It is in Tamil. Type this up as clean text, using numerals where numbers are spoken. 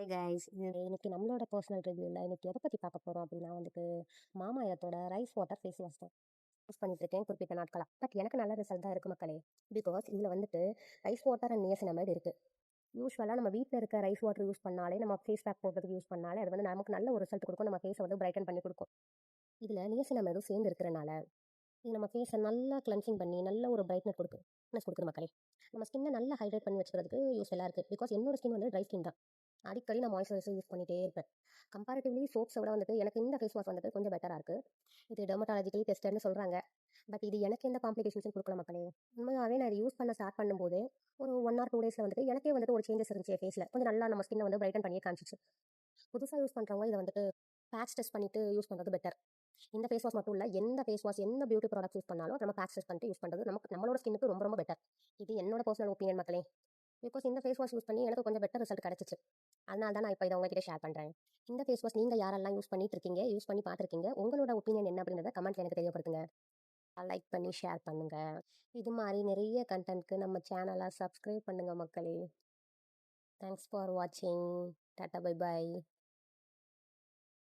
ஹே கைஸ், இன்னைக்கு நம்மளோட பர்சனல் ரிவ்யூவில் இன்னைக்கு எதை பற்றி பார்க்க போகிறோம் அப்படின்னா மாமாயத்தோட ரைஸ் வாட்டர் ஃபேஸ் வாஷ் தான் யூஸ் பண்ணிட்டு இருக்கேன் குறிப்பிட்ட நாட்களாக. பட் எனக்கு நல்ல ரிசல்ட் தான் இருக்குது மக்களே. பிகாஸ் இதில் ரைஸ் வாட்டர் அண்ட் நியசினமைட் இருக்குது. யூஸ்வலாக நம்ம வீட்டில் இருக்க ரைஸ் வாட்டர் யூஸ் பண்ணாலே, நம்ம ஃபேஸ் பேக் போடுறதுக்கு யூஸ் பண்ணாலே அது நமக்கு நல்ல ஒரு ரிசல்ட் கொடுக்கும். நம்ம ஃபேஸை பிரைட்டன் பண்ணி கொடுக்கும். இதில் நியசினமைடும் சேர்ந்து இருக்கிறனால இது நம்ம ஃபேஸை நல்லா கிளென்சிங் பண்ணி நல்ல ஒரு பிரைட்னஸ் கொடுக்குது மக்களே. நம்ம ஸ்கின்னை நல்லா ஹைட்ரேட் பண்ணி வச்சுக்கிறதுக்கு யூஸ்ஃபுல்லாக இருக்குது. பிகாஸ் என்னோட ஸ்கின் ட்ரை ஸ்கின் தான். அடிக்கடி நான் மாய்ஸ்சரைசர் யூஸ் பண்ணிகிட்டே இருப்பேன். கம்பேரிட்டிவ்லி சோப்ஸை விட எனக்கு இந்த ஃபேஸ் வாஷ் கொஞ்சம் பெட்டராக இருக்குது. இது டெர்மட்டாலஜிக்கலி டெஸ்டட்னு சொல்கிறாங்க. பட் இது எனக்கு எந்த காம்ப்ளிகேஷன்ஸும் கொடுக்கல மக்களே. உண்மையாகவே நான் இது யூஸ் பண்ண ஸ்டார்ட் பண்ணும்போது ஒரு 1 or 2 டேஸில் எனக்கே ஒரு சேஞ்சஸ் இருந்துச்சு. ஃபேஸில் கொஞ்சம் நல்லா நம்ம ஸ்கின்னை பிரைட்டன் பண்ணியே காமிச்சிச்சு. புதுசாக யூஸ் பண்ணுறவங்க இதை பேட்ச் டெஸ்ட் பண்ணிவிட்டு யூஸ் பண்ணுறது பெட்டர். இந்த ஃபேஸ் வாஷ் மட்டும் இல்லை, எந்த ஃபேஸ் வாஷ் எந்த பியூட்டி ப்ராடக்ட் யூஸ் பண்ணாலும் நம்ம பேட்ச் டெஸ்ட் பண்ணிட்டு யூஸ் பண்ணுறது நம்மளோட ஸ்கின்னுக்கு ரொம்ப ரொம்ப பெட்டர். இது என்னோட பர்சனல் ஒப்பீனியன் மக்களே. பிகாஸ் இந்த ஃபேஸ் வாஷ் யூஸ் பண்ணி எனக்கு கொஞ்சம் பெட்டர் ரிசல்ட் கிடச்சிச்சு. அதனால தான் நான் இப்போ இதை உங்ககிட்ட ஷேர் பண்ணுறேன். இந்த ஃபேஸ் வாஷ் நீங்கள் யாரெல்லாம் யூஸ் பண்ணிட்டு இருக்கீங்க, யூஸ் பண்ணி பார்த்துருக்கீங்க, உங்களோட ஒப்பீனியன் என்ன அப்படின்றத கமெண்ட்ல எனக்கு தெரியப்படுத்துங்க. லைக் பண்ணி ஷேர் பண்ணுங்கள். இது மாதிரி நிறைய கண்டென்ட்க்கு நம்ம சேனலை சப்ஸ்கிரைப் பண்ணுங்கள் மக்களே. தேங்க்ஸ் ஃபார் வாட்சிங். Tata bye bye.